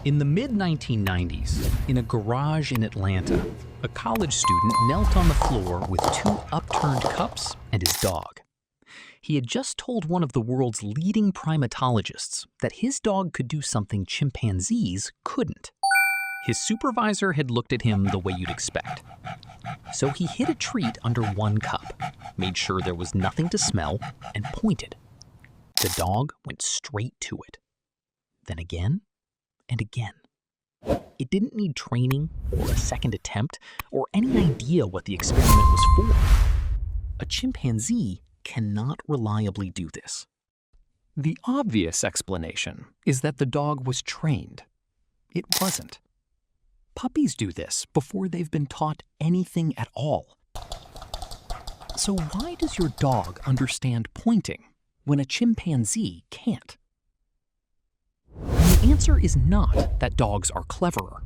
In the mid-1990s, in a garage in Atlanta, a college student knelt on the floor with 2 upturned cups and his dog. He had just told one of the world's leading primatologists that his dog could do something chimpanzees couldn't. His supervisor had looked at him the way you'd expect. So he hid a treat under one cup, made sure there was nothing to smell, and pointed. The dog went straight to it. Then again and again. It didn't need training or a second attempt or any idea what the experiment was for. A chimpanzee cannot reliably do this. The obvious explanation is that the dog was trained. It wasn't. Puppies do this before they've been taught anything at all. So why does your dog understand pointing when a chimpanzee can't? The answer is not that dogs are cleverer,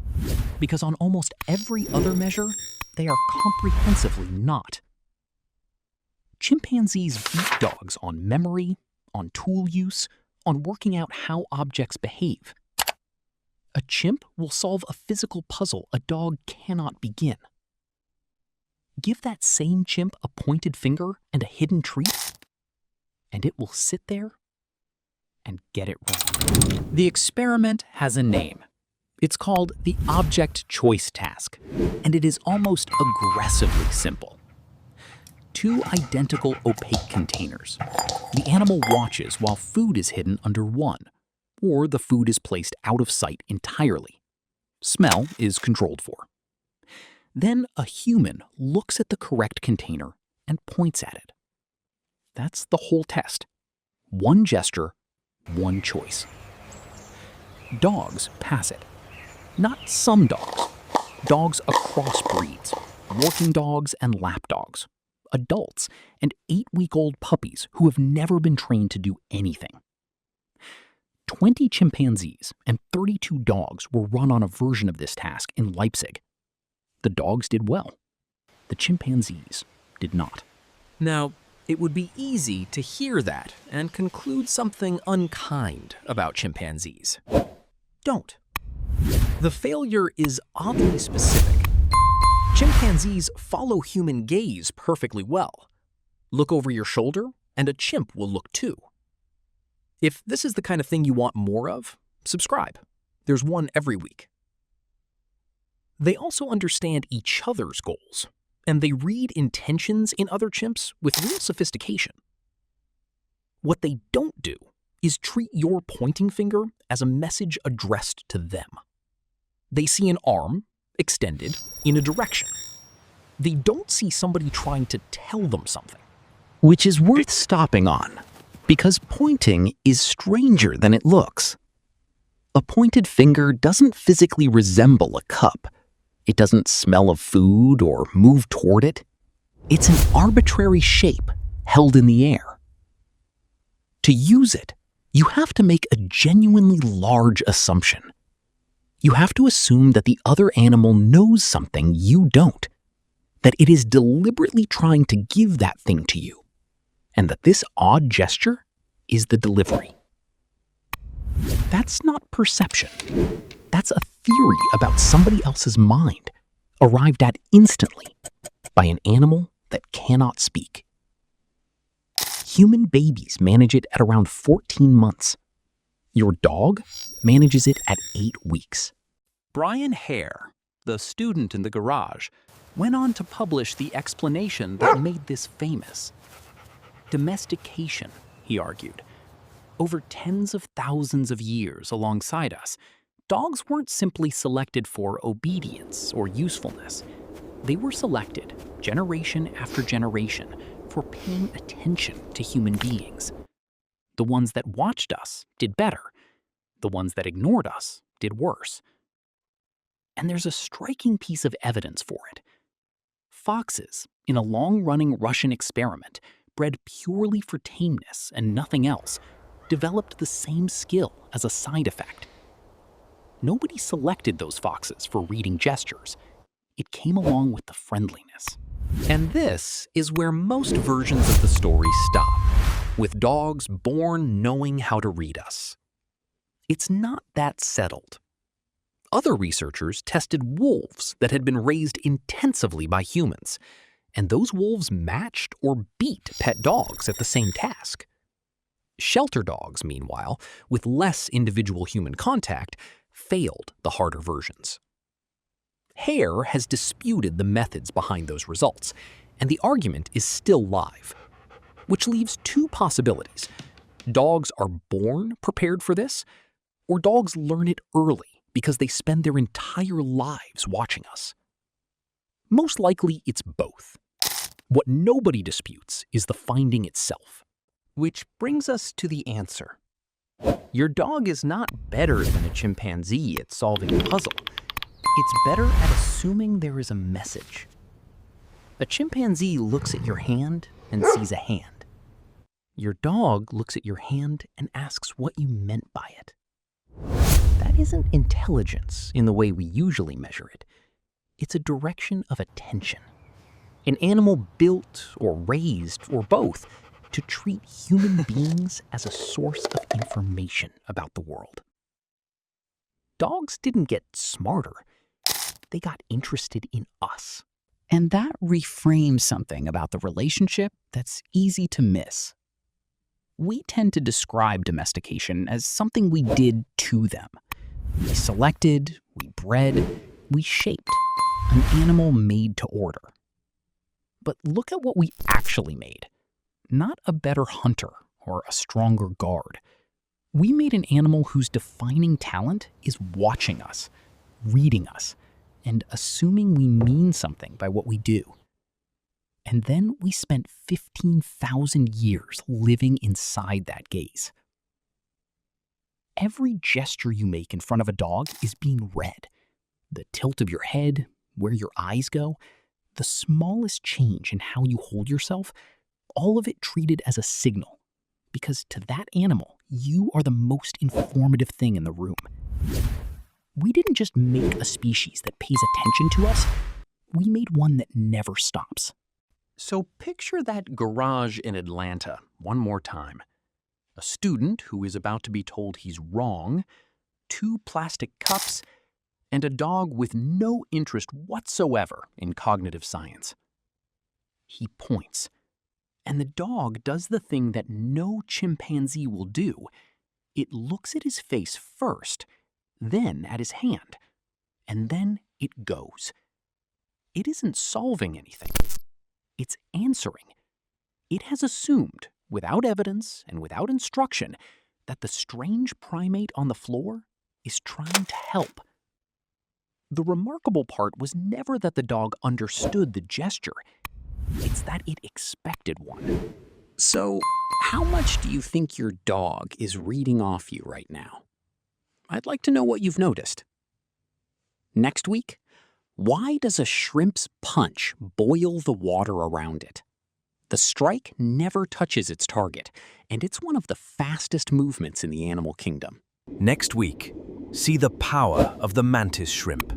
because on almost every other measure, they are comprehensively not. Chimpanzees beat dogs on memory, on tool use, on working out how objects behave. A chimp will solve a physical puzzle a dog cannot begin. Give that same chimp a pointed finger and a hidden treat, and it will sit there and get it wrong. The experiment has a name. It's called the object choice task, and it is almost aggressively simple. 2 identical opaque containers. The animal watches while food is hidden under one, or the food is placed out of sight entirely. Smell is controlled for. Then a human looks at the correct container and points at it. That's the whole test. One gesture, one choice. Dogs pass it. Not some dogs. Dogs across breeds. Working dogs and lap dogs. Adults and 8-week-old puppies who have never been trained to do anything. 20 chimpanzees and 32 dogs were run on a version of this task in Leipzig. The dogs did well. The chimpanzees did not. Now, it would be easy to hear that and conclude something unkind about chimpanzees. Don't. The failure is oddly specific. Chimpanzees follow human gaze perfectly well. Look over your shoulder, and a chimp will look too. If this is the kind of thing you want more of, subscribe. There's one every week. They also understand each other's goals, and they read intentions in other chimps with real sophistication. What they don't do is treat your pointing finger as a message addressed to them. They see an arm extended in a direction. They don't see somebody trying to tell them something. Which is worth stopping on, because pointing is stranger than it looks. A pointed finger doesn't physically resemble a cup. It doesn't smell of food or move toward it. It's an arbitrary shape held in the air. To use it, you have to make a genuinely large assumption. You have to assume that the other animal knows something you don't, that it is deliberately trying to give that thing to you, and that this odd gesture is the delivery. That's not perception. That's a theory about somebody else's mind, arrived at instantly by an animal that cannot speak. Human babies manage it at around 14 months. Your dog manages it at 8 weeks. Brian Hare, the student in the garage, went on to publish the explanation that made this famous. Domestication, he argued. Over tens of thousands of years alongside us, dogs weren't simply selected for obedience or usefulness. They were selected, generation after generation, for paying attention to human beings. The ones that watched us did better. The ones that ignored us did worse. And there's a striking piece of evidence for it. Foxes, in a long-running Russian experiment, bred purely for tameness and nothing else, developed the same skill as a side effect. Nobody selected those foxes for reading gestures. It came along with the friendliness. And this is where most versions of the story stop, with dogs born knowing how to read us. It's not that settled. Other researchers tested wolves that had been raised intensively by humans, and those wolves matched or beat pet dogs at the same task. Shelter dogs, meanwhile, with less individual human contact, failed the harder versions. Hare has disputed the methods behind those results, and the argument is still live, which leaves two possibilities. Dogs are born prepared for this, or dogs learn it early because they spend their entire lives watching us. Most likely, it's both. What nobody disputes is the finding itself. Which brings us to the answer. Your dog is not better than a chimpanzee at solving a puzzle. It's better at assuming there is a message. A chimpanzee looks at your hand and sees a hand. Your dog looks at your hand and asks what you meant by it. That isn't intelligence in the way we usually measure it. It's a direction of attention. An animal built or raised, or both, to treat human beings as a source of information about the world. Dogs didn't get smarter. They got interested in us. And that reframes something about the relationship that's easy to miss. We tend to describe domestication as something we did to them. We selected, we bred, we shaped, an animal made to order. But look at what we actually made. Not a better hunter or a stronger guard. We made an animal whose defining talent is watching us, reading us, and assuming we mean something by what we do. And then we spent 15,000 years living inside that gaze. Every gesture you make in front of a dog is being read. The tilt of your head, where your eyes go, the smallest change in how you hold yourself, all of it treated as a signal. Because to that animal, you are the most informative thing in the room. We didn't just make a species that pays attention to us, we made one that never stops. So picture that garage in Atlanta one more time. A student who is about to be told he's wrong, 2 plastic cups, and a dog with no interest whatsoever in cognitive science. He points, and the dog does the thing that no chimpanzee will do. It looks at his face first, then at his hand, and then it goes. It isn't solving anything. It's answering. It has assumed, without evidence and without instruction, that the strange primate on the floor is trying to help. The remarkable part was never that the dog understood the gesture. It's that it expected one. So, how much do you think your dog is reading off you right now? I'd like to know what you've noticed. Next week, why does a shrimp's punch boil the water around it? The strike never touches its target, and it's one of the fastest movements in the animal kingdom. Next week, see the power of the mantis shrimp.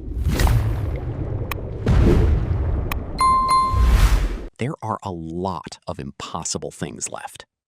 There are a lot of impossible things left.